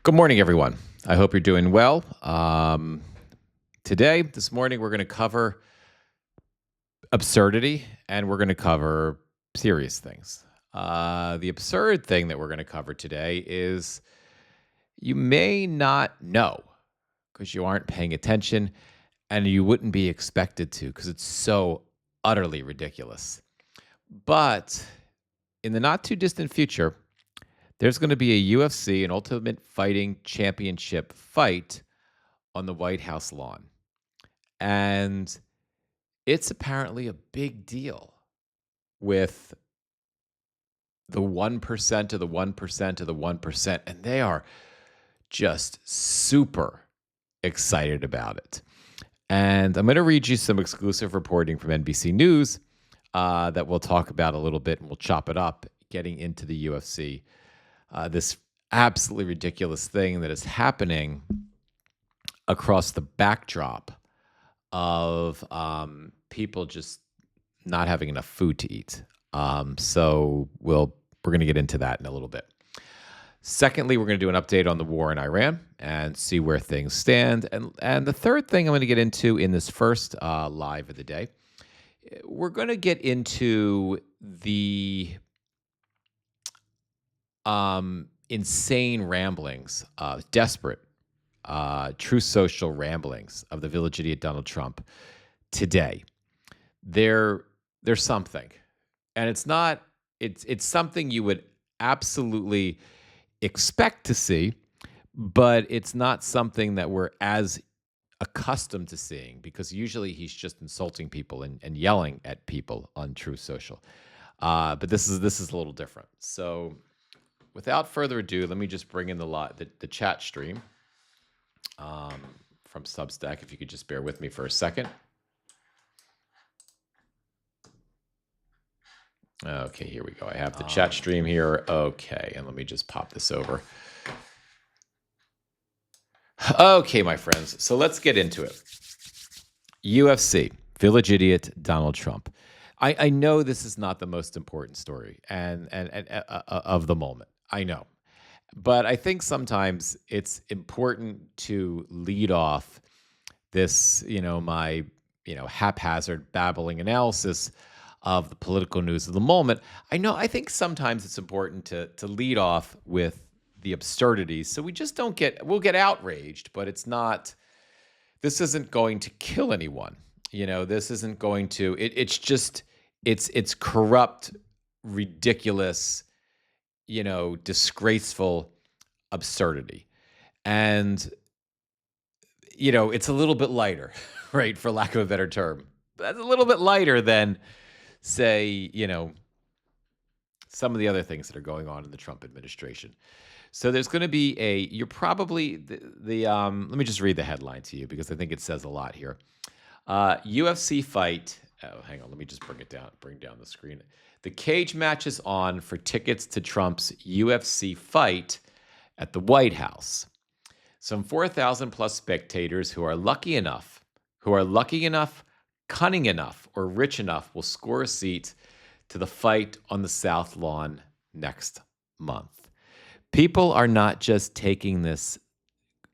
Good morning, everyone. I hope you're doing well. This morning, we're going to cover absurdity and we're going to cover serious things. The absurd thing that we're going to cover today is you may not know because you aren't paying attention and you wouldn't be expected to because it's so utterly ridiculous. But in the not too distant future, there's going to be a UFC, an Ultimate Fighting Championship fight on the White House lawn. And it's apparently a big deal with the 1% of the 1% of the 1%. And they are just super excited about it. And I'm going to read you some exclusive reporting from NBC News that we'll talk about a little bit and we'll chop it up getting into the UFC. This absolutely ridiculous thing that is happening across the backdrop of people just not having enough food to eat. So we're going to get into that in a little bit. Secondly, we're going to do an update on the war in Iran and see where things stand. And the third thing I'm going to get into in this first live of the day, we're going to get into the insane ramblings, desperate, true social ramblings of the village idiot Donald Trump today. There's something, and it's something you would absolutely expect to see, but it's not something that we're as accustomed to seeing because usually he's just insulting people and yelling at people on True Social. But this is a little different. So without further ado, let me just bring in the chat stream from Substack. If you could just bear with me for a second. Okay, here we go. I have the chat stream here. Okay, and let me just pop this over. Okay, my friends. So let's get into it. UFC, village idiot Donald Trump. I know this is not the most important story and of the moment. I know. But I think sometimes it's important to lead off this, my, haphazard babbling analysis of the political news of the moment. I think sometimes it's important to lead off with the absurdities. So we'll get outraged, but this isn't going to kill anyone. This isn't going to, it's corrupt, ridiculous, disgraceful absurdity. And, it's a little bit lighter, right? For lack of a better term. That's a little bit lighter than, say, some of the other things that are going on in the Trump administration. So there's going to be let me just read the headline to you because I think it says a lot here. UFC fight. Oh, hang on. Let me just bring down the screen. The cage match is on for tickets to Trump's UFC fight at the White House. Some 4,000 plus spectators who are lucky enough, cunning enough, or rich enough will score a seat to the fight on the South Lawn next month. People are not just taking this,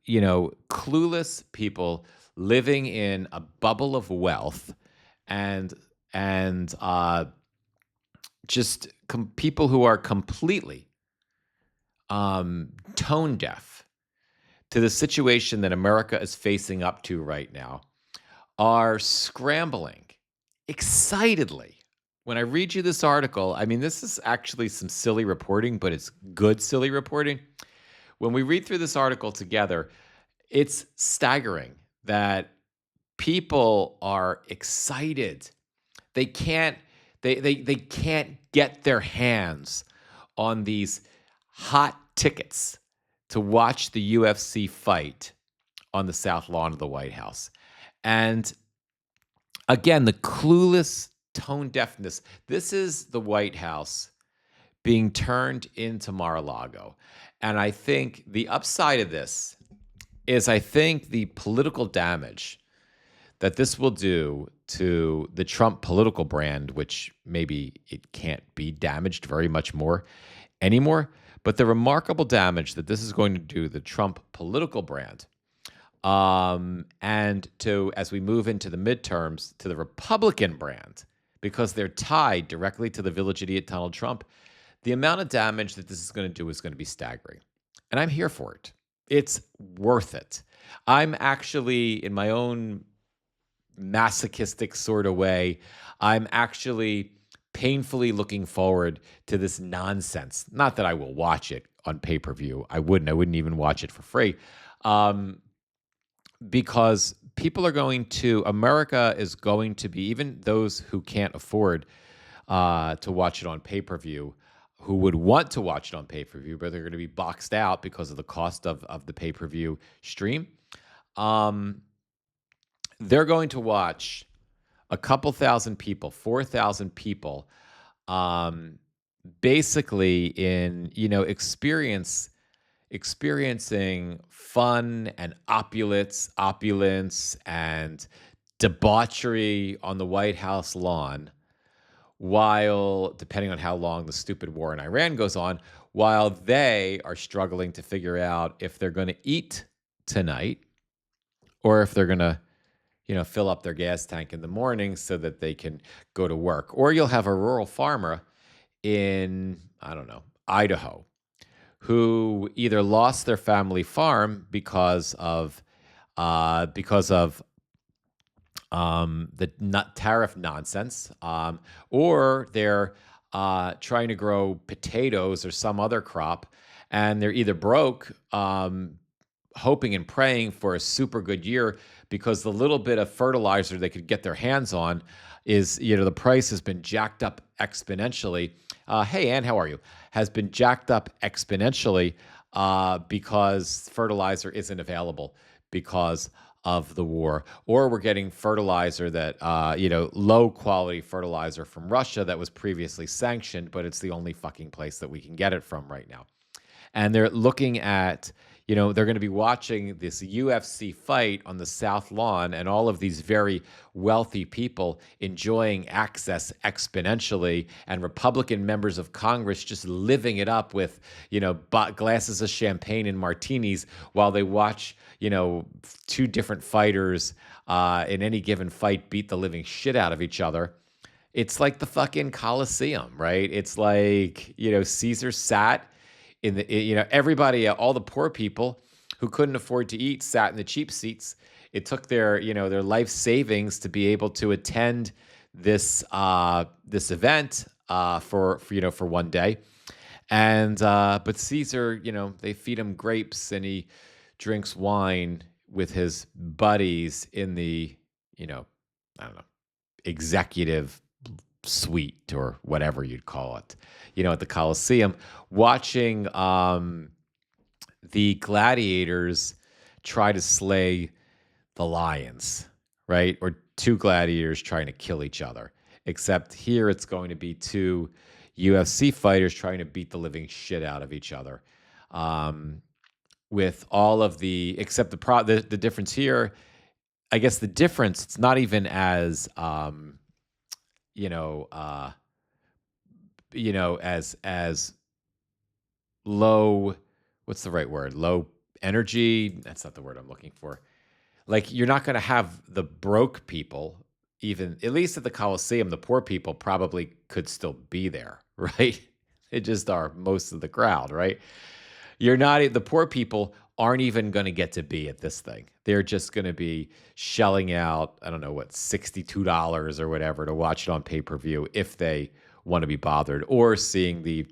clueless people living in a bubble of wealth and people who are completely tone deaf to the situation that America is facing up to right now, are scrambling excitedly. When I read you this article, this is actually some silly reporting, but it's good silly reporting. When we read through this article together, it's staggering that people are excited. They can't get their hands on these hot tickets to watch the UFC fight on the South Lawn of the White House. And again, the clueless tone deafness. This is the White House being turned into Mar-a-Lago. And I think the upside of this is the political damage that this will do to the Trump political brand, which maybe it can't be damaged very much more anymore. But the remarkable damage that this is going to do the Trump political brand, and to, as we move into the midterms, to the Republican brand, because they're tied directly to the village idiot Donald Trump, the amount of damage that this is going to do is going to be staggering. And I'm here for it. It's worth it. I'm actually, in my own masochistic sort of way, I'm actually painfully looking forward to this nonsense. Not that I will watch it on pay-per-view. I wouldn't even watch it for free. Because America is going to be, even those who can't afford to watch it on pay-per-view, who would want to watch it on pay-per-view, but they're going to be boxed out because of the cost of the pay-per-view stream. They're going to watch a couple thousand people, 4,000 people, basically in, experiencing fun and opulence and debauchery on the White House lawn, while, depending on how long the stupid war in Iran goes on, while they are struggling to figure out if they're going to eat tonight or if they're going to, fill up their gas tank in the morning so that they can go to work. Or you'll have a rural farmer in, I don't know, Idaho, who either lost their family farm because of the tariff nonsense, or they're trying to grow potatoes or some other crop, and they're either broke, hoping and praying for a super good year because the little bit of fertilizer they could get their hands on is, the price has been jacked up exponentially. Hey, Ann, how are you? Has been jacked up exponentially because fertilizer isn't available because of the war. Or we're getting fertilizer that, low quality fertilizer from Russia that was previously sanctioned, but it's the only fucking place that we can get it from right now. And they're looking at, they're going to be watching this UFC fight on the South Lawn, and all of these very wealthy people enjoying access exponentially, and Republican members of Congress just living it up with, glasses of champagne and martinis while they watch, two different fighters in any given fight beat the living shit out of each other. It's like the fucking Coliseum, right? It's like, Caesar sat in the, everybody, all the poor people who couldn't afford to eat sat in the cheap seats. It took their, their life savings to be able to attend this event for one day. And but Caesar, they feed him grapes and he drinks wine with his buddies in the, I don't know, executive suite or whatever you'd call it, at the Coliseum, watching the gladiators try to slay the lions, right? Or two gladiators trying to kill each other. Except here it's going to be two UFC fighters trying to beat the living shit out of each other. With all of the, except the difference here, I guess the difference, it's not even as, as low, what's the right word? Low energy. That's not the word I'm looking for. Like, you're not going to have the broke people, even, at least at the Coliseum, the poor people probably could still be there, right? They just are most of the crowd, right? The poor people aren't even going to get to be at this thing. They're just going to be shelling out, I don't know what, $62 or whatever to watch it on pay-per-view if they want to be bothered, or seeing the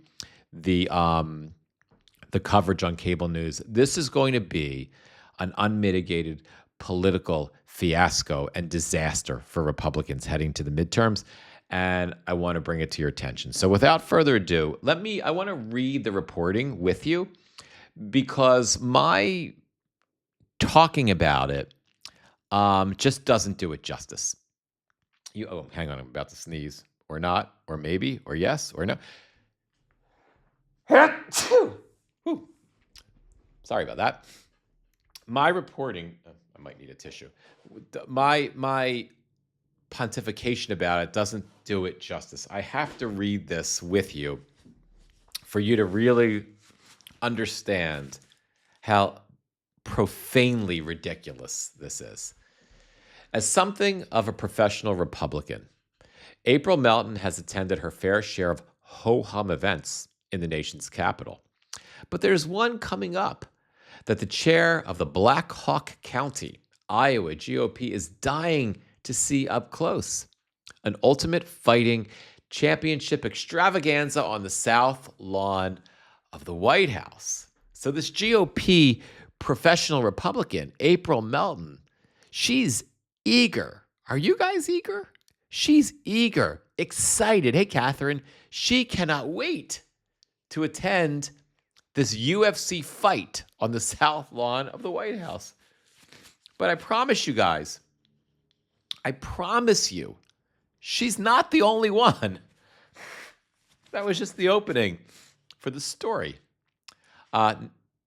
coverage on cable news. This is going to be an unmitigated political fiasco and disaster for Republicans heading to the midterms. And I want to bring it to your attention. So without further ado, I want to read the reporting with you, because my talking about it just doesn't do it justice. Hang on, I'm about to sneeze. Or not, or maybe, or yes, or no. Sorry about that. My reporting, I might need a tissue. My pontification about it doesn't do it justice. I have to read this with you for you to really understand how profanely ridiculous this is. As something of a professional Republican, April Melton has attended her fair share of ho-hum events in the nation's capital. But there's one coming up that the chair of the Black Hawk County, Iowa GOP is dying to see up close. An ultimate fighting championship extravaganza on the south lawn of the White House. So this GOP professional Republican, April Melton, she's eager. Are you guys eager? She's eager, excited. Hey, Catherine, she cannot wait to attend this UFC fight on the south lawn of the White House. But I promise you guys, I promise you, she's not the only one. That was just the opening for the story.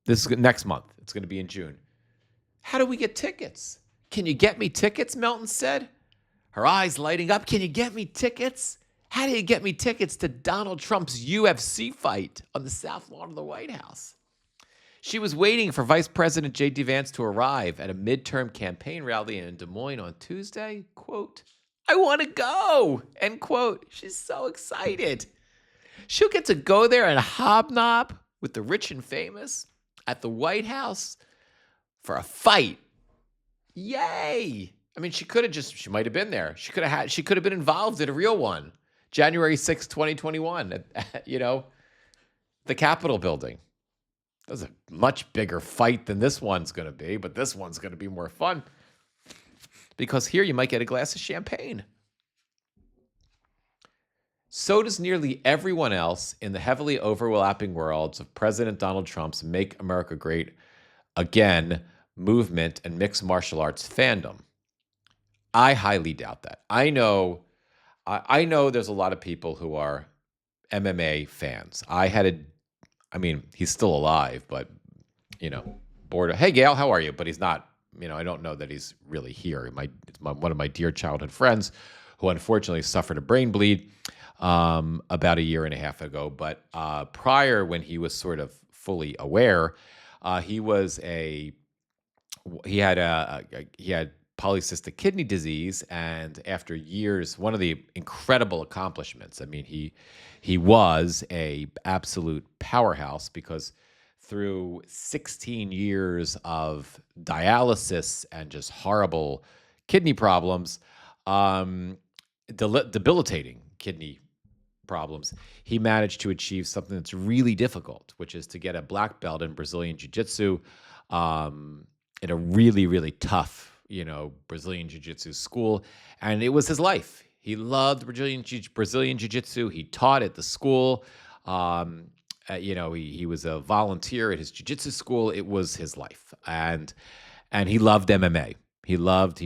This is next month. It's going to be in June. How do we get tickets? Can you get me tickets? Melton said, her eyes lighting up. Can you get me tickets? How do you get me tickets to Donald Trump's UFC fight on the south lawn of the White House? She was waiting for Vice President J.D. Vance to arrive at a midterm campaign rally in Des Moines on Tuesday. Quote, I want to go, end quote. She's so excited. She'll get to go there and hobnob with the rich and famous at the White House for a fight. Yay. I mean, she might have been there. She could have been involved in a real one. January 6th, 2021, at the Capitol building. That was a much bigger fight than this one's going to be, but this one's going to be more fun because here you might get a glass of champagne. So does nearly everyone else in the heavily overlapping worlds of President Donald Trump's Make America Great Again movement and mixed martial arts fandom. I highly doubt that. I know there's a lot of people who are MMA fans. He's still alive, but, bored. Hey, Gail, how are you? But he's not, I don't know that he's really here. It's one of my dear childhood friends who unfortunately suffered a brain bleed about a year and a half ago. But prior, when he was sort of fully aware, he had polycystic kidney disease, and after years, one of the incredible accomplishments. He was a absolute powerhouse because through 16 years of dialysis and just horrible kidney problems, debilitating kidney problems, he managed to achieve something that's really difficult, which is to get a black belt in Brazilian Jiu-Jitsu in a really, really tough Brazilian Jiu-Jitsu school, and it was his life. He loved Brazilian Jiu-Jitsu. He taught at the school. He was a volunteer at his Jiu-Jitsu school. It was his life, and he loved MMA. He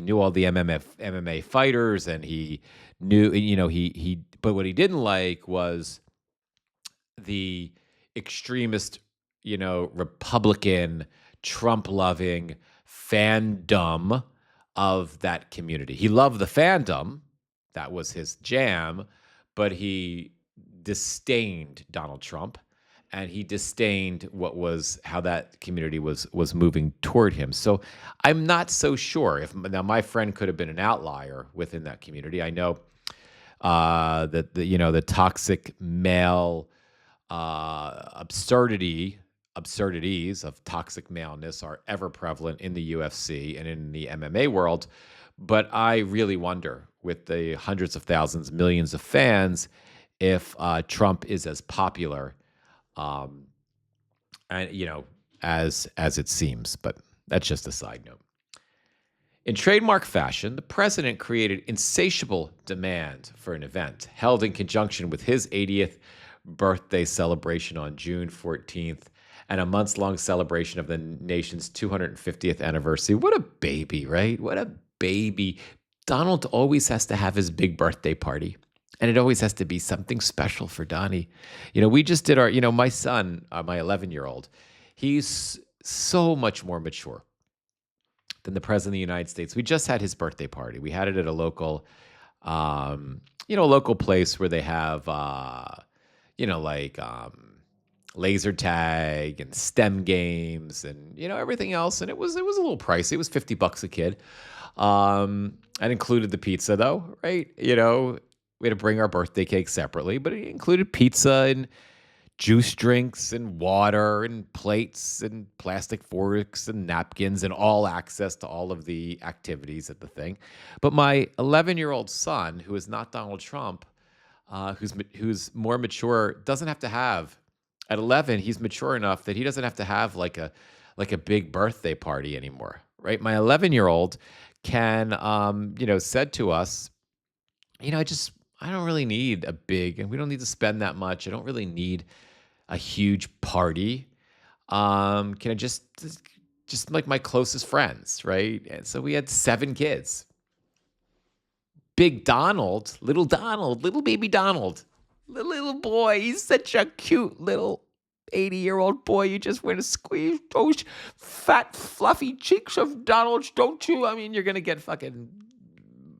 knew all the MMA fighters, and he knew, but what he didn't like was the extremist, Republican, Trump-loving fandom of that community. He loved the fandom. That was his jam, but he disdained Donald Trump, and he disdained how that community was moving toward him. So I'm not so sure now my friend could have been an outlier within that community. I know that the toxic male absurdities of toxic maleness are ever prevalent in the UFC and in the MMA world. But I really wonder, with the hundreds of thousands, millions of fans, if Trump is as popular, as it seems. But that's just a side note. In trademark fashion, the president created insatiable demand for an event held in conjunction with his 80th birthday celebration on June 14th and a months-long celebration of the nation's 250th anniversary. What a baby, right? What a baby. Donald always has to have his big birthday party, and it always has to be something special for Donnie. We just did my son, my 11-year-old, he's so much more mature than the president of the United States. We just had his birthday party. We had it at a local, local place where they have, laser tag and STEM games and everything else. And it was a little pricey. It was $50 a kid. And included the pizza though, right? We had to bring our birthday cake separately, but it included pizza and juice drinks and water and plates and plastic forks and napkins and all access to all of the activities at the thing. But my 11-year-old son, who is not Donald Trump, who's more mature, doesn't have to have. At 11, he's mature enough that he doesn't have to have like a big birthday party anymore, right? My 11-year-old can, said to us, I don't really need a big, and we don't need to spend that much. I don't really need a huge party. Can I just like my closest friends, right? And so we had 7 kids. Big Donald, little baby Donald, little boy. He's such a cute little 80-year-old boy. You just want to squeeze those fat, fluffy cheeks of Donald's, don't you? I mean, you're going to get fucking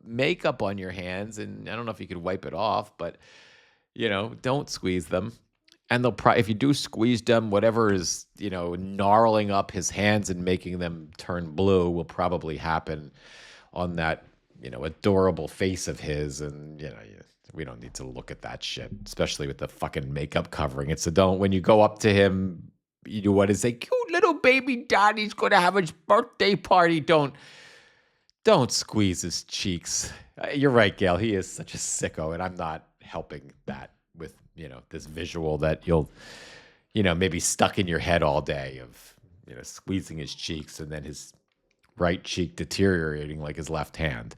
makeup on your hands, and I don't know if you could wipe it off, but, don't squeeze them. And they'll probably, if you do squeeze them, whatever is, gnarling up his hands and making them turn blue will probably happen on that, adorable face of his. And, we don't need to look at that shit, especially with the fucking makeup covering it. So when you go up to him, you want to say, cute little baby Donnie's going to have his birthday party. Don't squeeze his cheeks. You're right, Gail. He is such a sicko, and I'm not helping that with, this visual that you'll, maybe stuck in your head all day of, squeezing his cheeks and then his right cheek deteriorating like his left hand.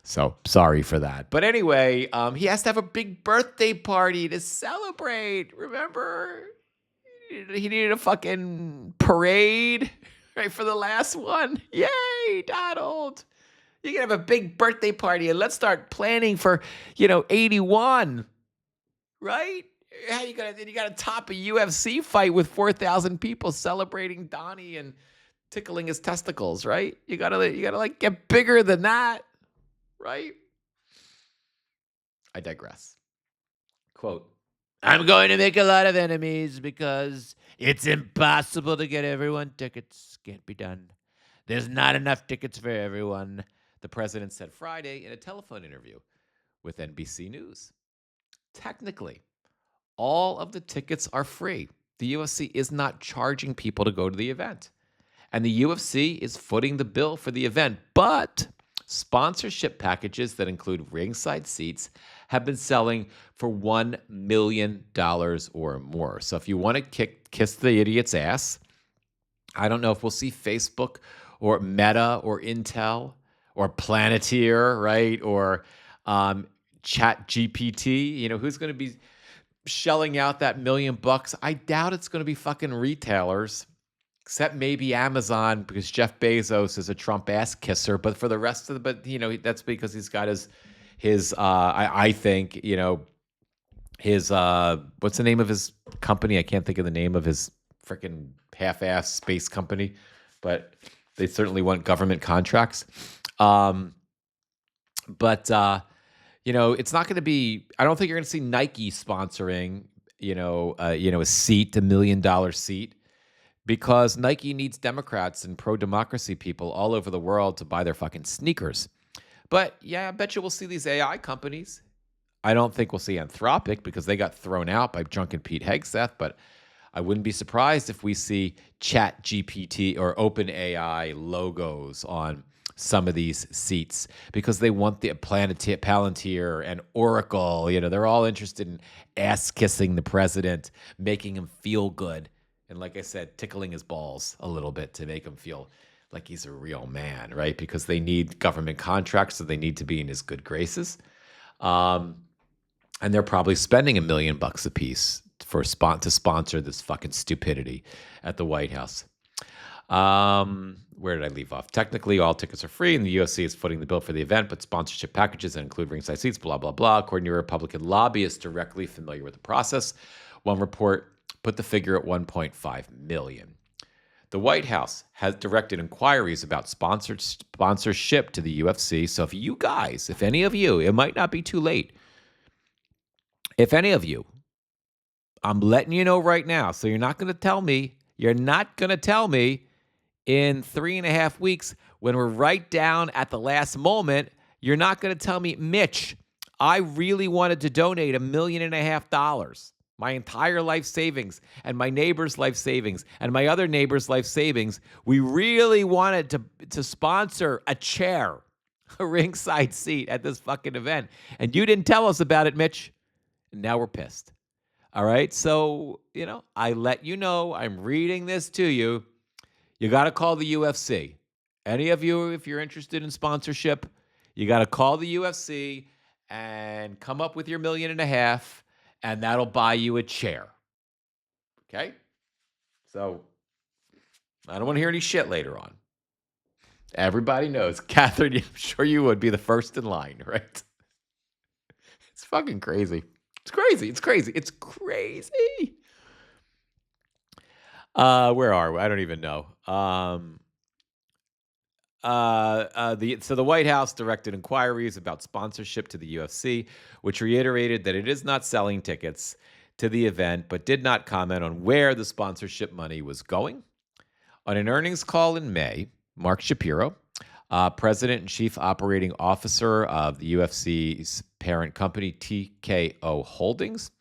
So sorry for that. But anyway, he has to have a big birthday party to celebrate. Remember? He needed a fucking parade, right, for the last one. Yay, Donald. You can have a big birthday party and let's start planning for, 81. Right? Yeah, you got to top a UFC fight with 4,000 people celebrating Donnie and tickling his testicles, right? You gotta like get bigger than that, right? I digress. Quote, I'm going to make a lot of enemies because it's impossible to get everyone tickets. Can't be done. There's not enough tickets for everyone, the president said Friday in a telephone interview with NBC News. Technically, all of the tickets are free. The UFC is not charging people to go to the event. And the UFC is footing the bill for the event. But sponsorship packages that include ringside seats have been selling for $1 million or more. So if you want to kiss the idiot's ass, I don't know if we'll see Facebook or Meta or Intel or Planeteer, right? Or Chat GPT. Who's going to be shelling out that $1 million? I doubt it's going to be fucking retailers, except maybe Amazon, because Jeff Bezos is a Trump ass kisser. But for the rest of that's because he's got his I think, his what's the name of his company? I can't think of the name of his freaking half-ass space company, but they certainly want government contracts. But it's not going to be. I don't think you're going to see Nike sponsoring, a seat, $1 million seat, because Nike needs Democrats and pro-democracy people all over the world to buy their fucking sneakers. But yeah, I bet you we'll see these AI companies. I don't think we'll see Anthropic because they got thrown out by drunken Pete Hegseth, but I wouldn't be surprised if we see Chat GPT or OpenAI logos on some of these seats because they want the Palantir and Oracle. They're all interested in ass-kissing the president, making him feel good. And like I said, tickling his balls a little bit to make him feel like he's a real man, right? Because they need government contracts, so they need to be in his good graces. And they're probably spending $1 million a piece to sponsor this fucking stupidity at the White House. Where did I leave off? Technically, all tickets are free, and the UFC is footing the bill for the event, but sponsorship packages that include ringside seats, blah, blah, blah. According to a Republican lobbyist directly familiar with the process, one report put the figure at $1.5 million. The White House has directed inquiries about sponsorship to the UFC. So if any of you, it might not be too late. If any of you I'm letting you know right now. So you're not going to tell me in 3.5 weeks when we're right down at the last moment, you're not going to tell me, Mitch, I really wanted to donate $1.5 million, my entire life savings and my neighbor's life savings and my other neighbor's life savings. We really wanted to sponsor a chair, a ringside seat at this fucking event. And you didn't tell us about it, Mitch. And now we're pissed. All right. So, I let you know, I'm reading this to you. You got to call the UFC. Any of you, if you're interested in sponsorship, you got to call the UFC and come up with your $1.5 million, and that'll buy you a chair. Okay? So, I don't want to hear any shit later on. Everybody knows. Catherine, I'm sure you would be the first in line, right? It's fucking crazy. It's crazy. It's crazy. It's crazy. Where are we? I don't even know. The White House directed inquiries about sponsorship to the UFC, which reiterated that it is not selling tickets to the event, but did not comment on where the sponsorship money was going. On an earnings call in May, Mark Shapiro, President and Chief Operating Officer of the UFC's parent company, TKO Holdings,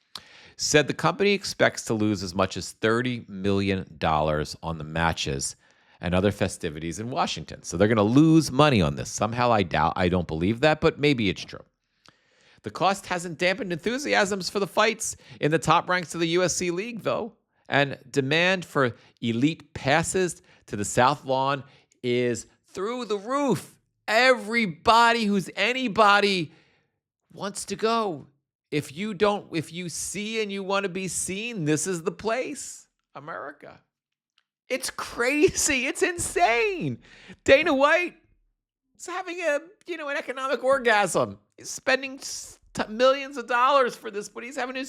said the company expects to lose as much as $30 million on the matches and other festivities in Washington. So they're going to lose money on this. Somehow I don't believe that, but maybe it's true. The cost hasn't dampened enthusiasms for the fights in the top ranks of the USC League, though. And demand for elite passes to the South Lawn is through the roof. Everybody who's anybody wants to go. If you see and you want to be seen, this is the place. America. It's crazy. It's insane. Dana White is having an economic orgasm. He's spending millions of dollars for this, but he's having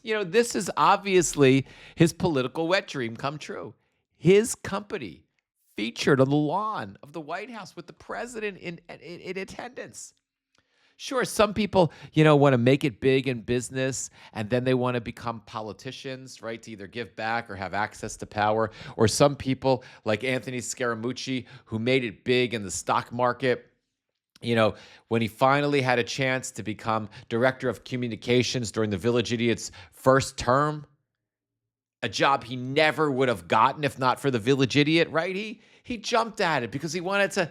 this is obviously his political wet dream come true. His company featured on the lawn of the White House with the president in attendance. Sure, some people, want to make it big in business, and then they want to become politicians, right, to either give back or have access to power. Or some people, like Anthony Scaramucci, who made it big in the stock market, when he finally had a chance to become director of communications during the Village Idiot's first term, a job he never would have gotten if not for the Village Idiot, right? He jumped at it because he wanted to...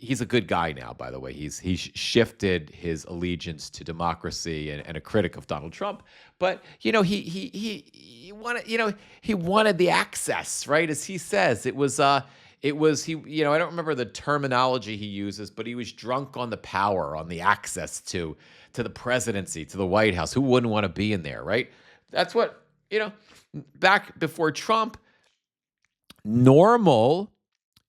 He's a good guy now, by the way. He's shifted his allegiance to democracy and a critic of Donald Trump. But he wanted the access, right? As he says, it was I don't remember the terminology he uses, but he was drunk on the power, on the access to the presidency, to the White House. Who wouldn't want to be in there, right? That's what back before Trump, normal.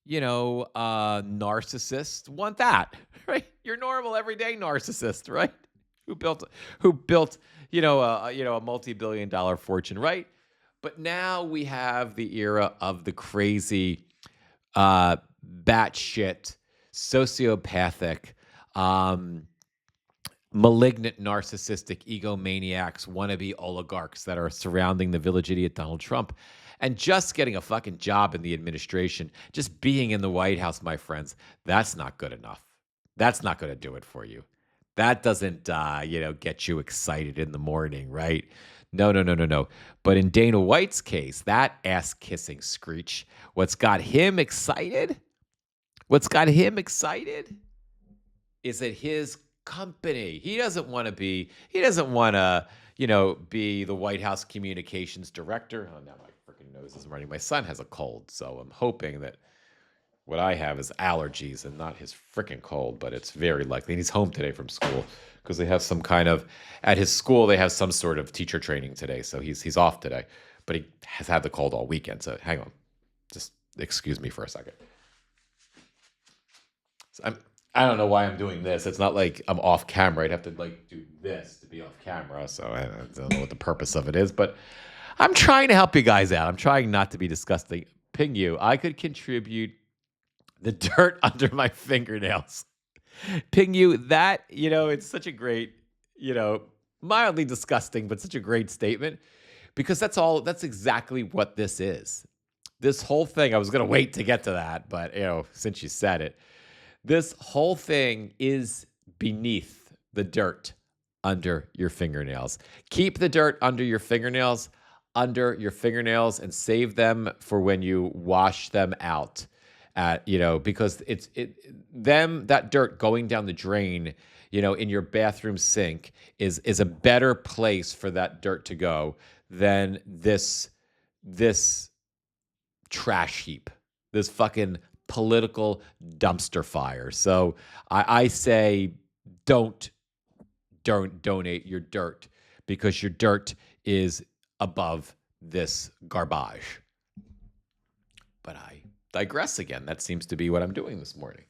Narcissists want that, right? Your normal everyday narcissist, right? Who built, a multi-billion-dollar fortune, right? But now we have the era of the crazy, batshit, sociopathic, malignant, narcissistic egomaniacs, wannabe oligarchs that are surrounding the Village Idiot Donald Trump. And just getting a fucking job in the administration, just being in the White House, my friends, that's not good enough. That's not going to do it for you. That doesn't, get you excited in the morning, right? No. But in Dana White's case, that ass-kissing screech, what's got him excited is that his company, he doesn't want to be the White House communications director. Oh, now my freaking nose is running. My son has a cold, so I'm hoping that what I have is allergies and not his freaking cold, but it's very likely. And he's home today from school because they have at his school, they have some sort of teacher training today. So he's off today, but he has had the cold all weekend. So hang on. Just excuse me for a second. So I don't know why I'm doing this. It's not like I'm off camera. I'd have to do this to be off camera. So I don't know what the purpose of it is, but I'm trying to help you guys out. I'm trying not to be disgusting. Ping you. I could contribute the dirt under my fingernails. Ping you that, it's such a great, mildly disgusting, but such a great statement. because that's exactly what this is. This whole thing, I was going to wait to get to that, but since you said it, this whole thing is beneath the dirt under your fingernails. Keep the dirt under your fingernails, and save them for when you wash them out. Because that dirt going down the drain, in your bathroom sink is a better place for that dirt to go than this trash heap, this fucking political dumpster fire. So I say don't donate your dirt, because your dirt is above this garbage. But I digress again. That seems to be what I'm doing this morning.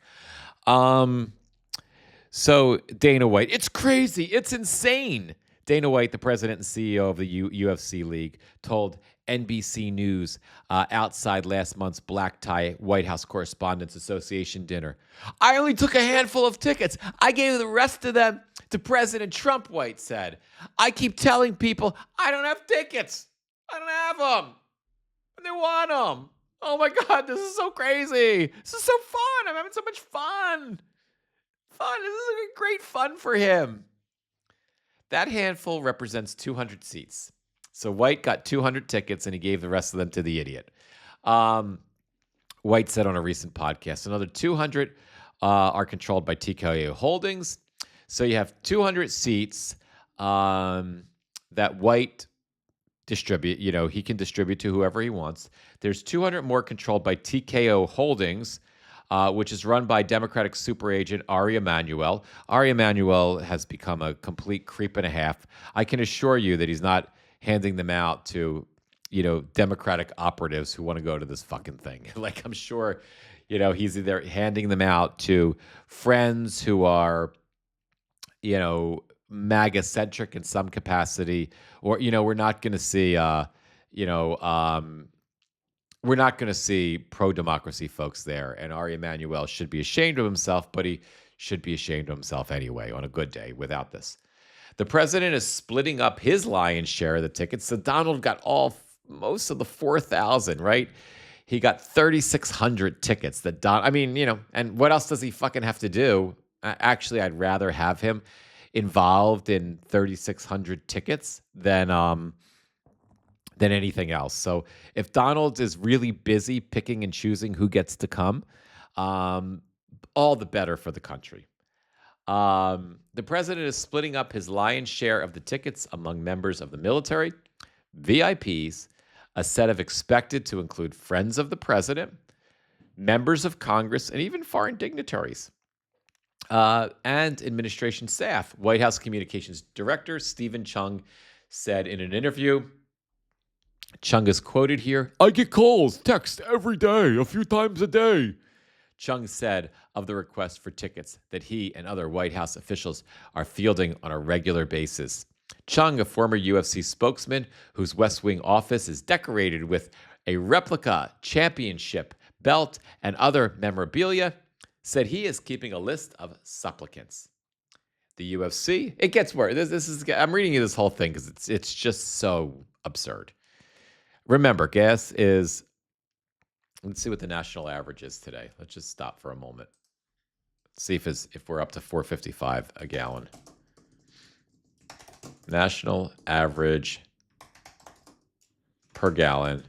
So Dana White, it's crazy. It's insane. Dana White, the president and CEO of the UFC League, told NBC News outside last month's black tie White House Correspondents Association dinner, "I only took a handful of tickets. I gave the rest of them to President Trump," White said. "I keep telling people I don't have tickets. I don't have them. And they want them. Oh my God, this is so crazy. This is so fun. I'm having so much fun. This is great fun for him." That handful represents 200 seats. So White got 200 tickets and he gave the rest of them to the idiot. White said on a recent podcast, another 200 are controlled by TKO Holdings. So you have 200 seats that White distribute. He can distribute to whoever he wants. There's 200 more controlled by TKO Holdings, which is run by Democratic super agent Ari Emanuel. Ari Emanuel has become a complete creep and a half. I can assure you that he's not handing them out to, Democratic operatives who want to go to this fucking thing. Like, I'm sure, he's either handing them out to friends who are, MAGA-centric in some capacity, or, we're not going to see, we're not going to see pro-democracy folks there. And Ari Emanuel should be ashamed of himself, but he should be ashamed of himself anyway on a good day without this. The president is splitting up his lion's share of the tickets. So Donald got most of the 4,000, right? He got 3,600 tickets. And what else does he fucking have to do? Actually, I'd rather have him involved in 3,600 tickets than anything else. So if Donald is really busy picking and choosing who gets to come, all the better for the country. The president is splitting up his lion's share of the tickets among members of the military, VIPs, a set of expected to include friends of the president, members of Congress, and even foreign dignitaries, and administration staff. White House Communications Director Stephen Chung said in an interview, Chung is quoted here, "I get calls, texts every day, a few times a day." Chung said of the request for tickets that he and other White House officials are fielding on a regular basis. Chung, a former UFC spokesman whose West Wing office is decorated with a replica championship belt and other memorabilia, said he is keeping a list of supplicants. The UFC, it gets worse. I'm reading you this whole thing because it's just so absurd. Remember, gas is, let's see what the national average is today. Let's just stop for a moment. See if we're up to $4.55 a gallon. National average per gallon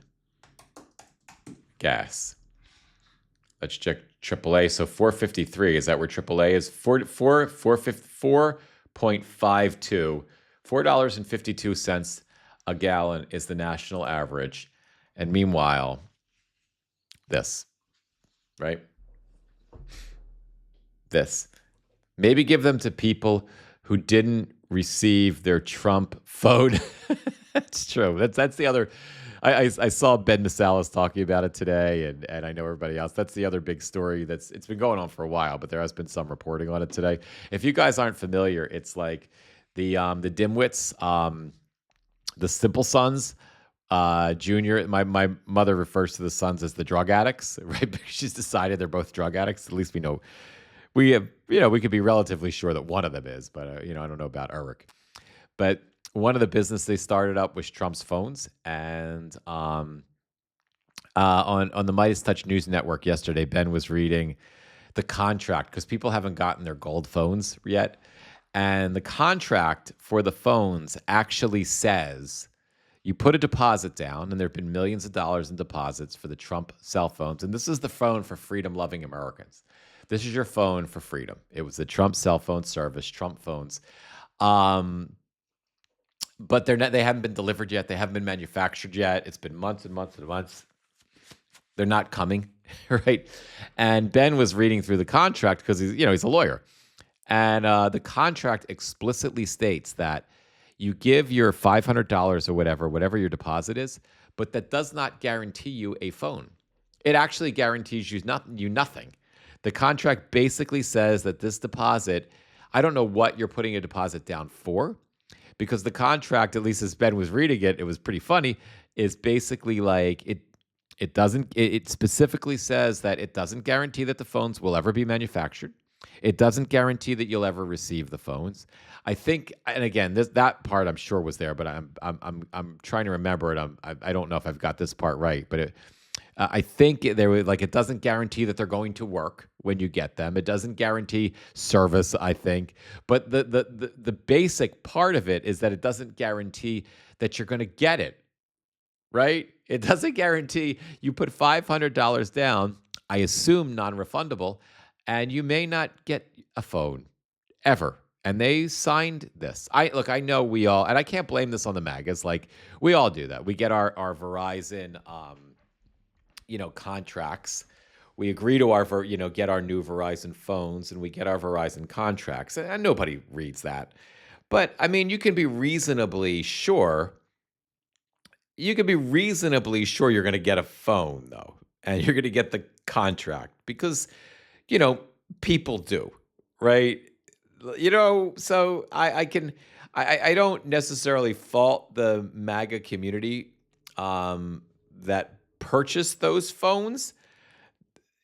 gas. Let's check AAA. So $4.53. Is that where AAA is? $4.52. $4.52 a gallon is the national average. And meanwhile, this, right? This. Maybe give them to people who didn't receive their Trump phone. That's true. That's the other. I saw Ben Masalas talking about it today, and I know everybody else. That's the other big story. It's been going on for a while, but there has been some reporting on it today. If you guys aren't familiar, it's like the dimwits, the Simple Sons, Junior. My mother refers to the sons as the drug addicts, right? Because she's decided they're both drug addicts. At least we know. We could be relatively sure that one of them is, but I don't know about Eric. But one of the business they started up was Trump's phones, and on the Midas Touch News Network yesterday, Ben was reading the contract because people haven't gotten their gold phones yet, and the contract for the phones actually says you put a deposit down, and there have been millions of dollars in deposits for the Trump cell phones, and this is the phone for freedom-loving Americans. This is your phone for freedom. It was the Trump cell phone service, Trump phones. But they haven't been delivered yet. They haven't been manufactured yet. It's been months and months and months. They're not coming, right? And Ben was reading through the contract because he's a lawyer, and the contract explicitly states that you give your $500 or whatever your deposit is, but that does not guarantee you a phone. It actually guarantees you nothing. The contract basically says that this deposit, I don't know what you're putting a deposit down for, because the contract, at least as Ben was reading it, it was pretty funny, is basically like it specifically says that it doesn't guarantee that the phones will ever be manufactured. It doesn't guarantee that you'll ever receive the phones. I think, and again, that part I'm sure was there, but I'm trying to remember it. I don't know if I've got this part right, but I think there was it doesn't guarantee that they're going to work when you get them. It doesn't guarantee service, I think, but the basic part of it is that it doesn't guarantee that you're going to get it. Right? It doesn't guarantee you put $500 down, I assume non-refundable, and you may not get a phone ever. And they signed this. I know we all, and I can't blame this on the MAGAs. Like, we all do that. We get our Verizon, contracts. We agree to get our new Verizon phones, and we get our Verizon contracts. And nobody reads that. But, I mean, you can be reasonably sure you're going to get a phone, though, and you're going to get the contract because, people do, right? So I don't necessarily fault the MAGA community that purchased those phones.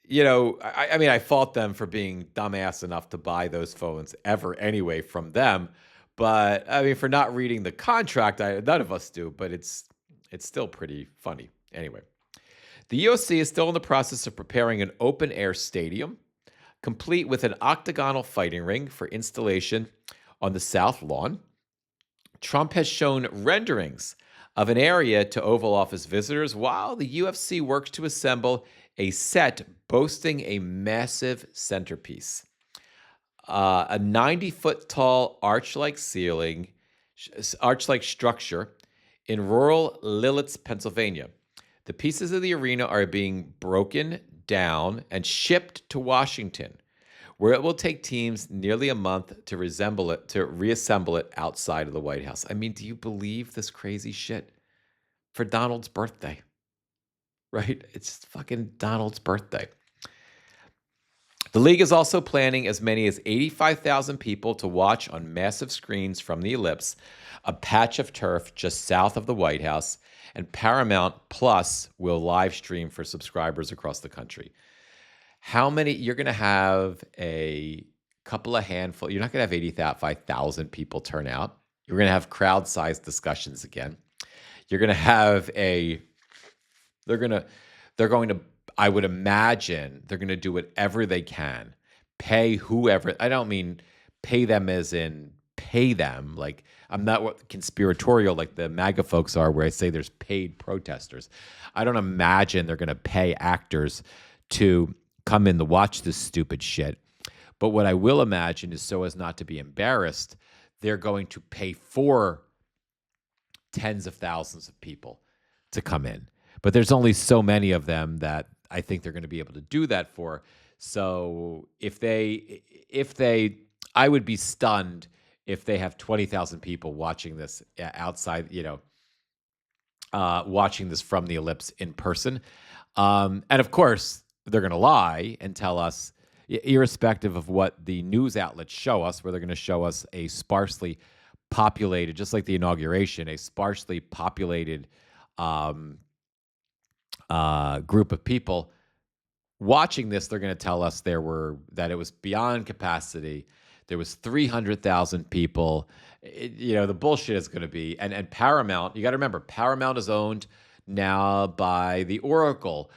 I fault them for being dumbass enough to buy those phones ever anyway from them. But, for not reading the contract, none of us do, but it's still pretty funny. Anyway, the UFC is still in the process of preparing an open-air stadium, complete with an octagonal fighting ring for installation on the South Lawn. Trump has shown renderings of an area to Oval Office visitors while the UFC works to assemble a set boasting a massive centerpiece. A 90-foot tall arch-like structure in rural Lilletz, Pennsylvania. The pieces of the arena are being broken down and shipped to Washington, where it will take teams nearly a month to reassemble it outside of the White House. I mean, do you believe this crazy shit? For Donald's birthday, right? It's fucking Donald's birthday. The league is also planning as many as 85,000 people to watch on massive screens from the Ellipse, a patch of turf just south of the White House, and Paramount Plus will live stream for subscribers across the country. How many? You're going to have a couple of handful. You're not going to have 85,000 people turn out. You're going to have crowd-sized discussions again. You're going to have they're going to, I would imagine they're going to do whatever they can. Pay whoever. I don't mean pay them as in pay them. Like, I'm not conspiratorial like the MAGA folks are, where I say there's paid protesters. I don't imagine they're going to pay actors to come in to watch this stupid shit. But what I will imagine is, so as not to be embarrassed, they're going to pay for tens of thousands of people to come in. But there's only so many of them that I think they're going to be able to do that for. So I would be stunned if they have 20,000 people watching this outside, watching this from the Ellipse in person. And of course, they're going to lie and tell us, irrespective of what the news outlets show us, where they're going to show us a sparsely populated, just like the inauguration, a sparsely populated group of people watching this. They're going to tell us that it was beyond capacity. There was 300,000 people. The bullshit is going to be, and Paramount, you got to remember, Paramount is owned now by the Oracle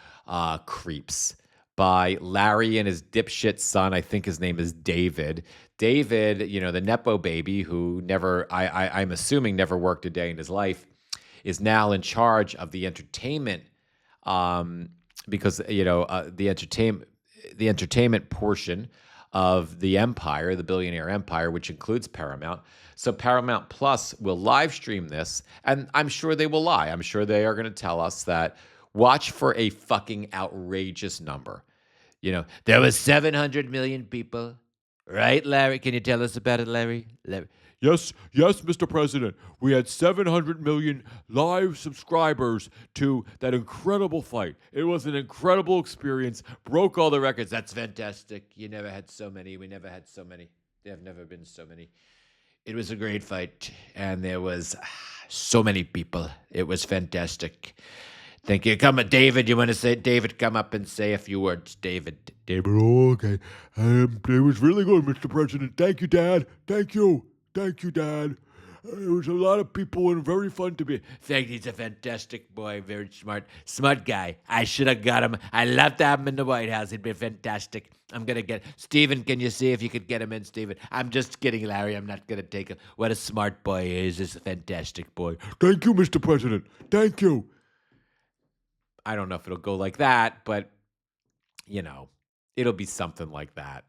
creeps, by Larry and his dipshit son. I think his name is David. David, the Nepo baby who I'm assuming never worked a day in his life, is now in charge of the entertainment, because the entertainment portion of the empire, the billionaire empire, which includes Paramount. So Paramount Plus will live stream this, and I'm sure they will lie. I'm sure they are going to tell us that watch for a fucking outrageous number. There was 700 million people, right, Larry? Can you tell us about it, Larry? Yes, Mr. President. We had 700 million live subscribers to that incredible fight. It was an incredible experience. Broke all the records. That's fantastic. You never had so many. We never had so many. There have never been so many. It was a great fight, and there was so many people. It was fantastic. Thank you. Come on, David. You want to say, David, come up and say a few words, David. Oh, okay. It was really good, Mr. President. Thank you, Dad. Thank you. Thank you, Dad. It was a lot of people and very fun to be. Thank you. He's a fantastic boy, very smart guy. I should have got him. I love to have him in the White House. He'd be fantastic. I'm going to get Stephen, can you see if you could get him in, Stephen? I'm just kidding, Larry. I'm not going to take him. What a smart boy he is. This a fantastic boy. Thank you, Mr. President. Thank you. I don't know if it'll go like that, but, it'll be something like that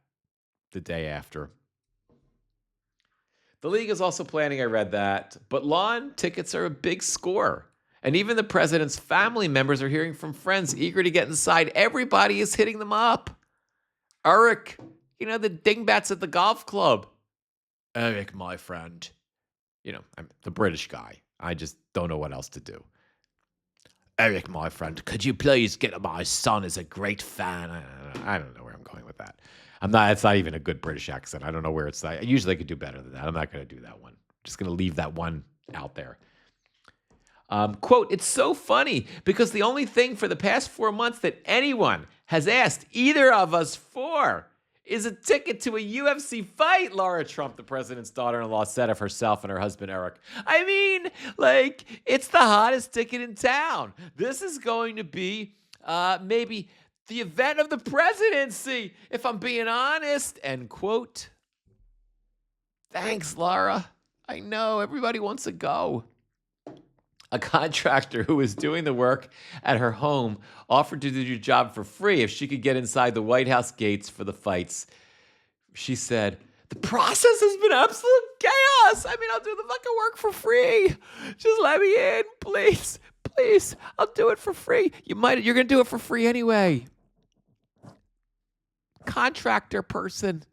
the day after. The league is also planning, I read that, but lawn tickets are a big score. And even the president's family members are hearing from friends eager to get inside. Everybody is hitting them up. Eric, the dingbats at the golf club. Eric, my friend. I'm the British guy. I just don't know what else to do. Eric, my friend, could you please get my son is a great fan. I don't know where I'm going with that. It's not even a good British accent. I don't know where it's at. Usually I could do better than that. I'm not going to do that one. Just going to leave that one out there. Quote, it's so funny because the only thing for the past 4 months that anyone has asked either of us for is a ticket to a UFC fight, Laura Trump, the president's daughter-in-law, said of herself and her husband, Eric. I mean, it's the hottest ticket in town. This is going to be maybe the event of the presidency, if I'm being honest, end quote. Thanks, Laura. I know, everybody wants to go. A contractor who was doing the work at her home offered to do the job for free if she could get inside the White House gates for the fights. She said, the process has been absolute chaos. I mean, I'll do the fucking work for free. Just let me in, please. Please, I'll do it for free. You're going to do it for free anyway. Contractor person.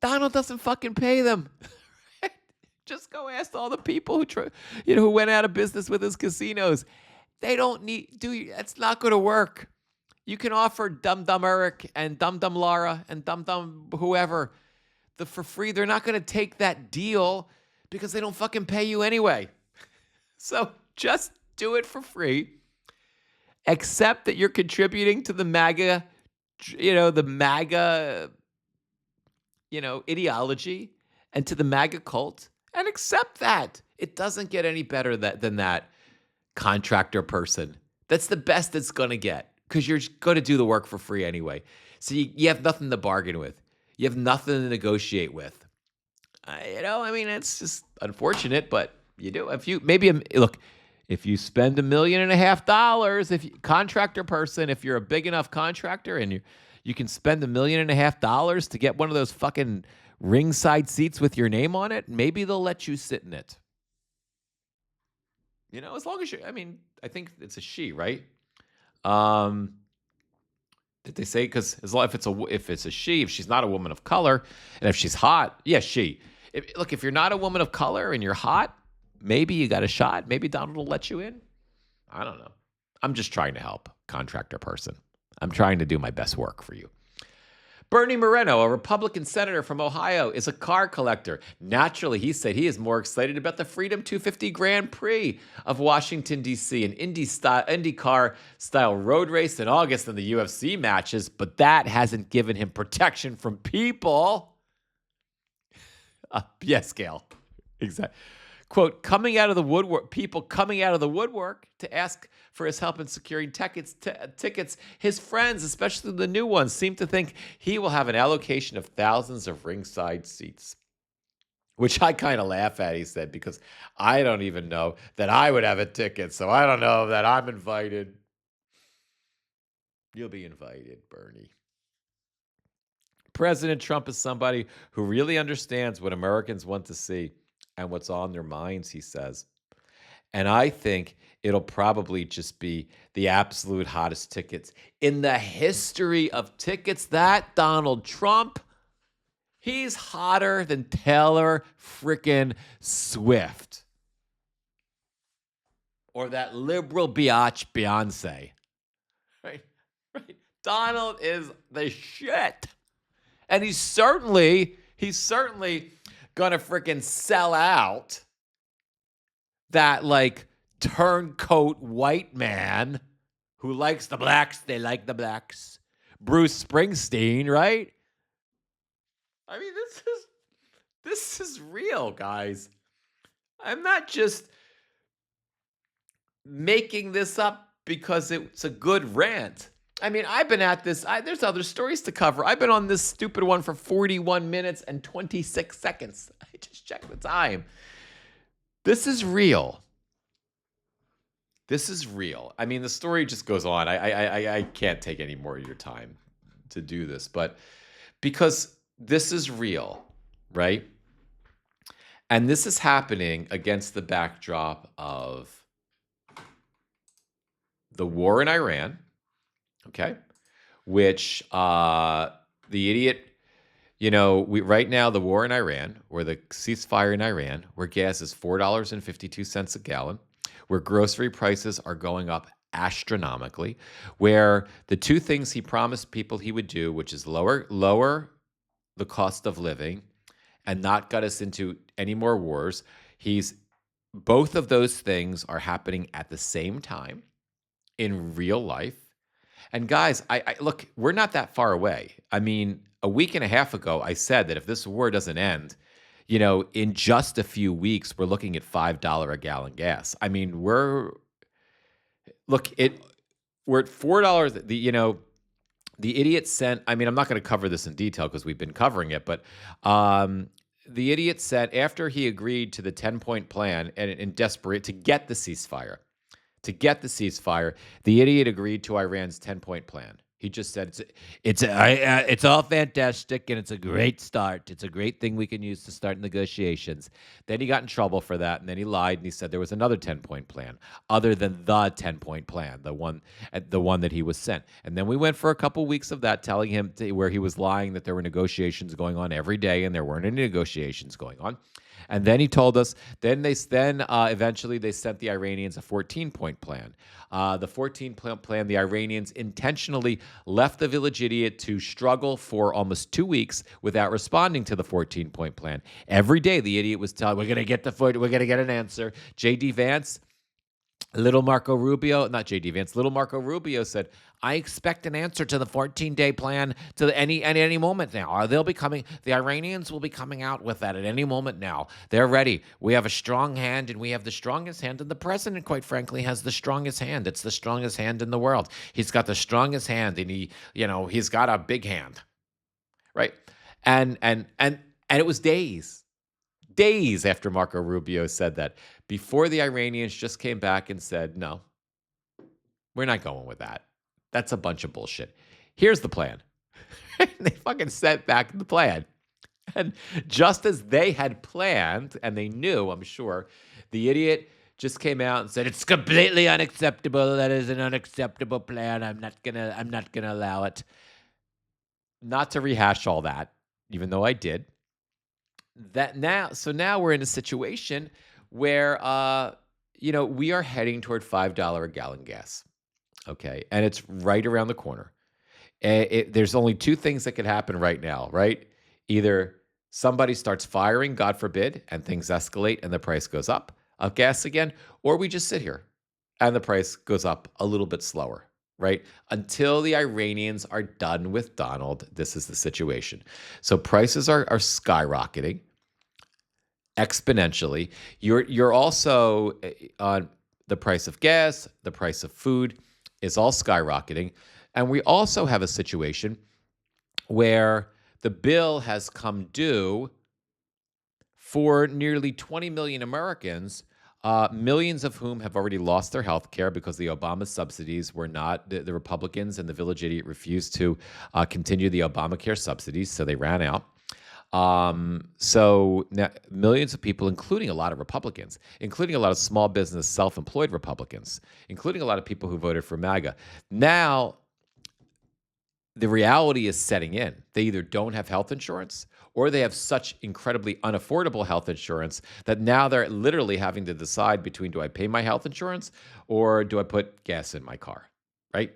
Donald doesn't fucking pay them. Just go ask all the people who went out of business with his casinos. They don't it's not going to work. You can offer Dum Dum Eric and Dum Dum Laura and Dum Dum whoever for free. They're not going to take that deal because they don't fucking pay you anyway. So just do it for free. Accept that you're contributing to the MAGA, ideology and to the MAGA cult. And accept that. It doesn't get any better than that contractor person. That's the best it's going to get because you're going to do the work for free anyway. So you have nothing to bargain with. You have nothing to negotiate with. It's just unfortunate, but you do. If you spend $1.5 million, contractor person, if you're a big enough contractor and you can spend $1.5 million to get one of those fucking ringside seats with your name on it, maybe they'll let you sit in it. As long as I think it's a she, right? Did they say, because as long if it's a she, if she's not a woman of color, and if she's hot, yes, she. If you're not a woman of color and you're hot, maybe you got a shot. Maybe Donald will let you in. I don't know. I'm just trying to help, contractor person. I'm trying to do my best work for you. Bernie Moreno, a Republican senator from Ohio, is a car collector. Naturally, he said he is more excited about the Freedom 250 Grand Prix of Washington, D.C., an IndyCar-style road race in August than the UFC matches, but that hasn't given him protection from people. Yes, Gail. Exactly. Quote, coming out of the woodwork, people coming out of the woodwork to ask for his help in securing tickets. His friends, especially the new ones, seem to think he will have an allocation of thousands of ringside seats, which I kind of laugh at, he said, because I don't even know that I would have a ticket, so I don't know that I'm invited. You'll be invited, Bernie. President Trump is somebody who really understands what Americans want to see and what's on their minds, he says. And I think it'll probably just be the absolute hottest tickets in the history of tickets. That Donald Trump, he's hotter than Taylor frickin' Swift. Or that liberal biatch Beyonce. Right? Right. Donald is the shit. And he's certainly gonna freaking sell out that like turncoat white man who likes the blacks. They like the blacks. Bruce Springsteen, right? I mean, this is real, guys. I'm not just making this up because it's a good rant. I mean, I've been at this. There's other stories to cover. I've been on this stupid one for 41 minutes and 26 seconds. I just checked the time. This is real. This is real. I mean, the story just goes on. I can't take any more of your time to do this, but because this is real, right? And this is happening against the backdrop of the war in Iran, okay, which the idiot, right now the war in Iran, or the ceasefire in Iran, where gas is $4.52 a gallon, where grocery prices are going up astronomically, where the two things he promised people he would do, which is lower the cost of living and not get us into any more wars, both of those things are happening at the same time in real life. And guys, I look, we're not that far away. I mean, a week and a half ago, I said that if this war doesn't end, in just a few weeks, we're looking at $5 a gallon gas. I mean, we're at $4. The idiot sent, I mean, I'm not going to cover this in detail because we've been covering it, but the idiot said after he agreed to the 10-point plan and in desperate to get the ceasefire, the idiot agreed to Iran's 10-point plan. He just said it's all fantastic and it's a great start. It's a great thing we can use to start negotiations. Then he got in trouble for that, and then he lied and he said there was another 10-point plan other than the 10-point plan, the one that he was sent. And then we went for a couple weeks of that, telling him where he was lying that there were negotiations going on every day, and there weren't any negotiations going on. And then he told us, eventually they sent the Iranians a 14-point plan. The 14-point plan, the Iranians intentionally left the village idiot to struggle for almost 2 weeks without responding to the 14-point plan. Every day the idiot was telling, we're going to get an answer. Little Marco Rubio said, I expect an answer to the 14-day plan at any moment now. The Iranians will be coming out with that at any moment now. They're ready. We have a strong hand, and we have the strongest hand, and the president, quite frankly, has the strongest hand. It's the strongest hand in the world. He's got the strongest hand, and he's got a big hand, right? And it was days after Marco Rubio said that, before the Iranians just came back and said, no, we're not going with that. That's a bunch of bullshit. Here's the plan. They fucking sent back the plan. And just as they had planned, and they knew, I'm sure, the idiot just came out and said, it's completely unacceptable. That is an unacceptable plan. I'm not gonna allow it. Not to rehash all that, even though I did. So now we're in a situation where we are heading toward $5 a gallon gas. Okay, and it's right around the corner. There's only two things that could happen right now, right? Either somebody starts firing, God forbid, and things escalate and the price goes up of gas again, or we just sit here and the price goes up a little bit slower, right? Until the Iranians are done with Donald, this is the situation. So prices are skyrocketing. exponentially. You're also on the price of gas, the price of food is all skyrocketing. And we also have a situation where the bill has come due for nearly 20 million Americans, millions of whom have already lost their health care because the Obama subsidies were not, the Republicans and the village idiot refused to continue the Obamacare subsidies, so they ran out. So now millions of people, including a lot of Republicans, including a lot of small business, self-employed Republicans, including a lot of people who voted for MAGA, now the reality is setting in. They either don't have health insurance or they have such incredibly unaffordable health insurance that now they're literally having to decide between, do I pay my health insurance or do I put gas in my car, right?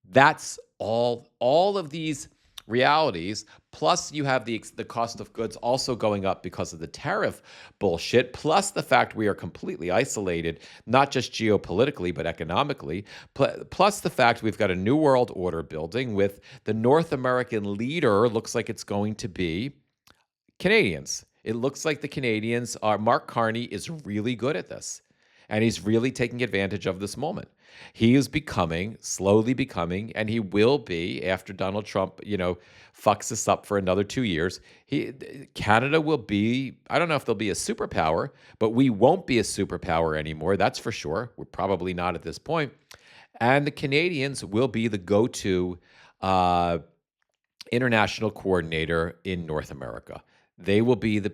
That's all of these realities. Plus, you have the cost of goods also going up because of the tariff bullshit. Plus, the fact we are completely isolated, not just geopolitically but economically. Plus, the fact we've got a new world order building with the North American leader looks like it's going to be Canadians. It looks like the Canadians are. Mark Carney is really good at this. And he's really taking advantage of this moment. He is slowly becoming, and he will be after Donald Trump, fucks us up for another 2 years. Canada will be, I don't know if they'll be a superpower, but we won't be a superpower anymore. That's for sure. We're probably not at this point. And the Canadians will be the go-to international coordinator in North America. They will be the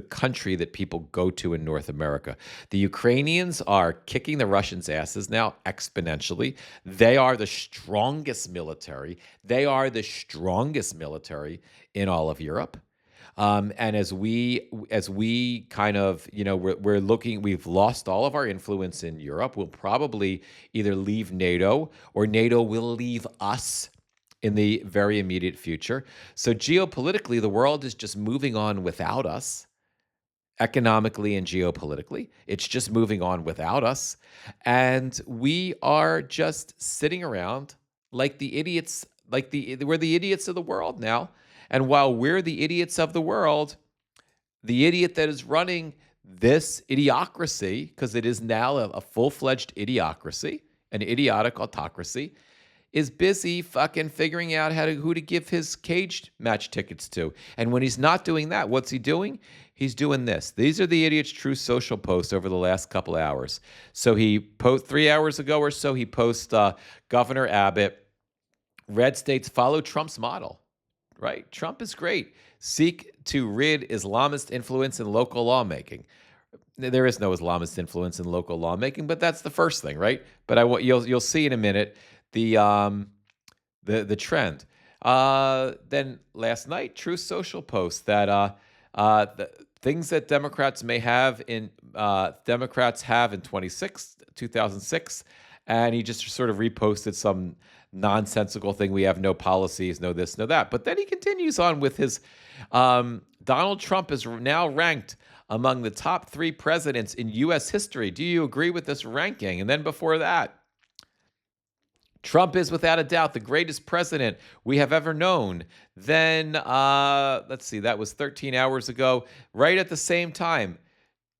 country that people go to in North America. The Ukrainians are kicking the Russians' asses now exponentially. They are the strongest military. They are the strongest military in all of Europe. And as we kind of, we're looking, we've lost all of our influence in Europe. We'll probably either leave NATO or NATO will leave us in the very immediate future. So geopolitically, the world is just moving on without us. Economically and geopolitically, it's just moving on without us. And we are just sitting around like the idiots, we're the idiots of the world now. And while we're the idiots of the world, the idiot that is running this idiocracy, because it is now a full-fledged idiocracy, an idiotic autocracy, is busy fucking figuring out who to give his cage match tickets to. And when he's not doing that, what's he doing? He's doing this. These are the idiot's true social posts over the last couple of hours. So he 3 hours ago or so, he posts Governor Abbott, red states follow Trump's model, right? Trump is great. Seek to rid Islamist influence in local lawmaking. There is no Islamist influence in local lawmaking, but that's the first thing, right? But you'll see in a minute the trend. Then last night, Truth Social post that the things that Democrats have in 2006, and he just sort of reposted some nonsensical thing. We have no policies, no this, no that. But then he continues on with his Donald Trump is now ranked among the top 3 presidents in U.S. history. Do you agree with this ranking? And then before that, Trump is without a doubt the greatest president we have ever known. Then, let's see, that was 13 hours ago. Right at the same time,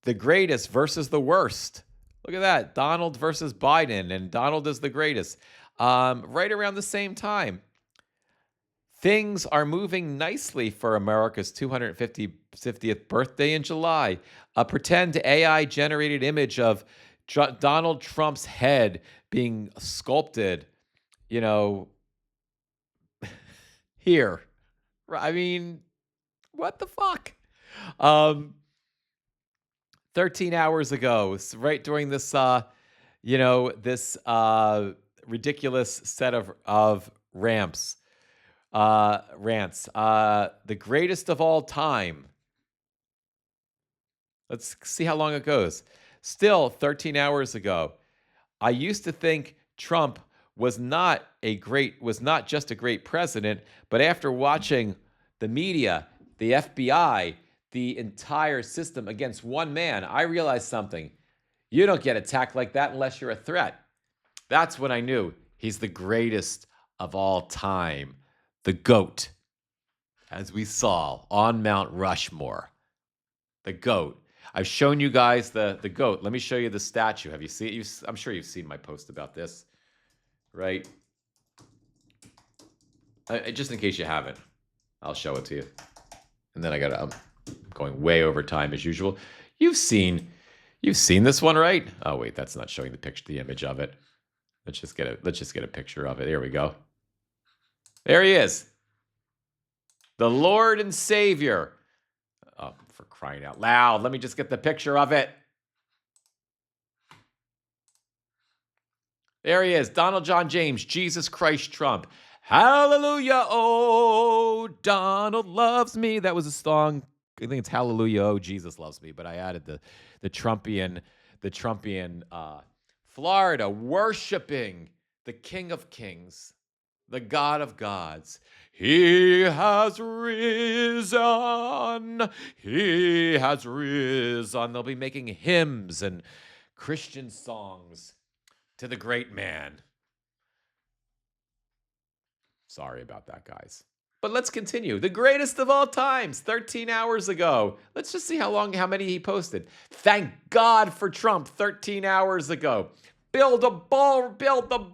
the greatest versus the worst. Look at that, Donald versus Biden, and Donald is the greatest. Right around the same time. Things are moving nicely for America's 250th birthday in July. A pretend AI-generated image of Donald Trump's head being sculpted, here. I mean, what the fuck? 13 hours ago, right during this, this ridiculous set of rants, the greatest of all time. Let's see how long it goes. Still 13 hours ago, I used to think Trump was not just a great president, but after watching the media, the FBI, the entire system against one man, I realized something. You don't get attacked like that unless you're a threat. That's when I knew he's the greatest of all time, the GOAT, as we saw on Mount Rushmore. The goat. I've shown you guys the goat. Let me show you the statue. Have you seen it? I'm sure you've seen my post about this, right? Just in case you haven't, I'll show it to you. And then I'm going way over time as usual. You've seen this one, right? Oh wait, that's not showing the image of it. Let's just get a picture of it. Here we go. There he is. The Lord and Savior. Oh, for crying out loud. Let me just get the picture of it. There he is. Donald John James, Jesus Christ Trump. Hallelujah, oh, Donald loves me. That was a song. I think it's Hallelujah, oh, Jesus loves me. But I added the Trumpian Florida worshiping the King of Kings, the God of gods. He has risen. He has risen. They'll be making hymns and Christian songs to the great man. Sorry about that, guys. But let's continue. The greatest of all times, 13 hours ago. Let's just see how many he posted. Thank God for Trump, 13 hours ago. Build the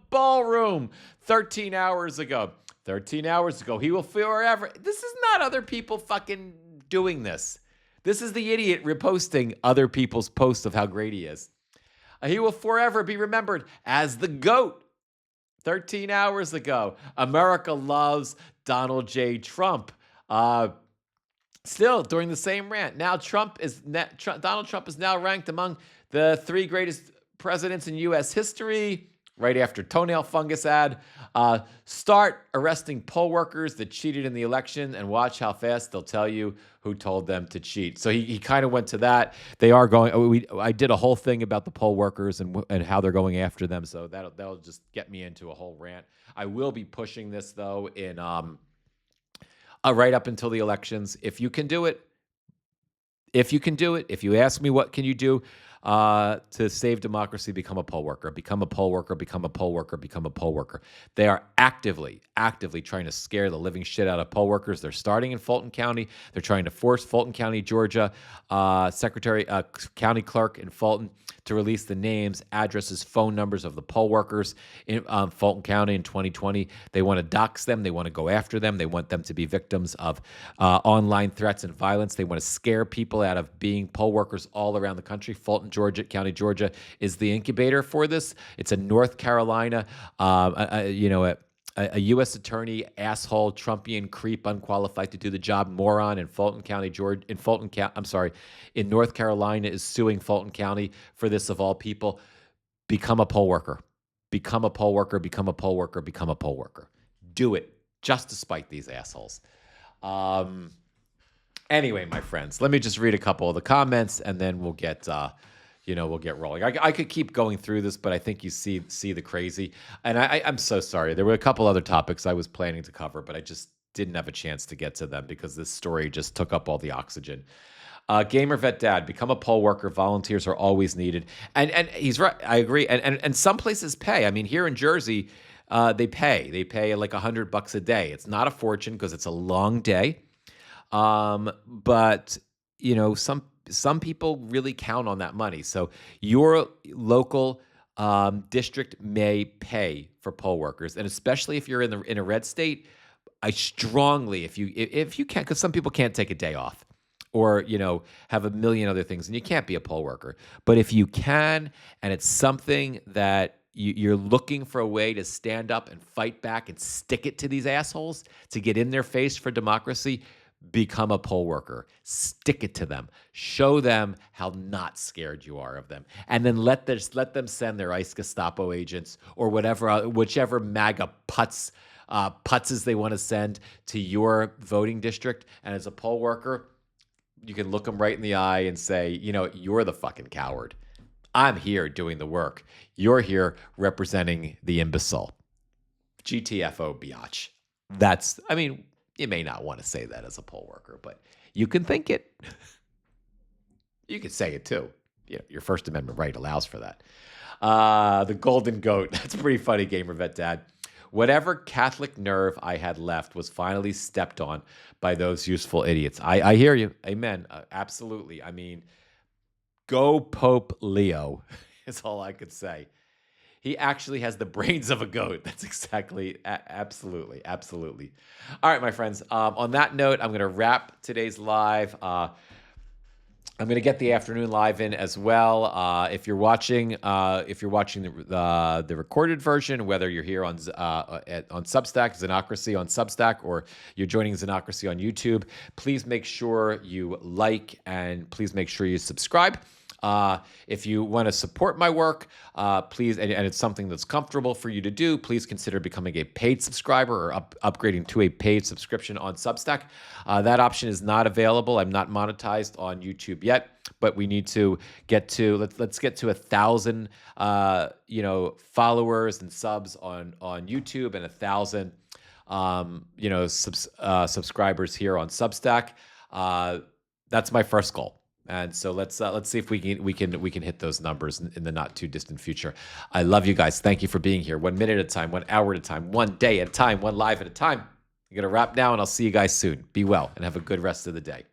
ballroom, 13 hours ago. 13 hours ago. He will forever. This is not other people fucking doing this. This is the idiot reposting other people's posts of how great he is. He will forever be remembered as the GOAT. 13 hours ago. America loves Donald J. Trump. Still during the same rant. Now Donald Trump is now ranked among the 3 greatest presidents in U.S. history. Right after toenail fungus ad. Start arresting poll workers that cheated in the election and watch how fast they'll tell you who told them to cheat. So he kind of went to that. They are going. I did a whole thing about the poll workers and how they're going after them. So that'll just get me into a whole rant. I will be pushing this though in right up until the elections. If you can do it. If you ask me what can you do to save democracy, become a poll worker, become a poll worker, become a poll worker, become a poll worker. They are actively trying to scare the living shit out of poll workers. They're starting in Fulton County. They're trying to force Fulton County, Georgia, county clerk in Fulton to release the names, addresses, phone numbers of the poll workers in Fulton County in 2020. They want to dox them. They want to go after them. They want them to be victims of online threats and violence. They want to scare people out of being poll workers all around the country. Fulton, County, Georgia is the incubator for this. It's in North Carolina. A U.S. attorney, asshole, Trumpian creep, unqualified to do the job, moron in Fulton County, in North Carolina is suing Fulton County for this of all people. Become a poll worker. Become a poll worker. Become a poll worker. Become a poll worker. Do it just to spite these assholes. Anyway, my friends, let me just read a couple of the comments and then we'll get rolling. I could keep going through this, but I think you see the crazy. And I'm so sorry. There were a couple other topics I was planning to cover, but I just didn't have a chance to get to them because this story just took up all the oxygen. Gamer Vet Dad, become a poll worker. Volunteers are always needed. And he's right. I agree. And some places pay. I mean, here in Jersey, they pay. They pay like $100 a day. It's not a fortune because it's a long day. But some people really count on that money. So your local district may pay for poll workers, and especially if you're in a red state, I strongly, if you can, because some people can't take a day off, or have a million other things, and you can't be a poll worker. But if you can, and it's something that you're looking for a way to stand up and fight back and stick it to these assholes to get in their face for democracy. Become a poll worker. Stick it to them. Show them how not scared you are of them, and then let them send their ICE Gestapo agents or whichever MAGA putzes they want to send to your voting district. And as a poll worker, you can look them right in the eye and say, you're the fucking coward. I'm here doing the work. You're here representing the imbecile. GTFO, biatch. You may not want to say that as a poll worker, but you can think it. You could say it too. Your First Amendment right allows for that. The Golden Goat. That's pretty funny, Gamer Vet Dad. whatever Catholic nerve I had left was finally stepped on by those useful idiots. I hear you. Amen. Absolutely. I mean, go Pope Leo is all I could say. He actually has the brains of a goat. That's exactly, absolutely, absolutely. All right, my friends. On that note, I'm going to wrap today's live. I'm going to get the afternoon live in as well. If you're watching the recorded version, whether you're here on Substack, Xenocracy on Substack, or you're joining Xenocracy on YouTube, please make sure you like and please make sure you subscribe. If you want to support my work, please, and it's something that's comfortable for you to do, please consider becoming a paid subscriber or upgrading to a paid subscription on Substack. That option is not available. I'm not monetized on YouTube yet, but we need to get to let's get to 1,000 followers and subs on YouTube and 1,000 subscribers here on Substack. That's my first goal. And so let's see if we can hit those numbers in the not too distant future. I love you guys. Thank you for being here. 1 minute at a time, 1 hour at a time, 1 day at a time, 1 live at a time. I'm gonna wrap now, and I'll see you guys soon. Be well and have a good rest of the day.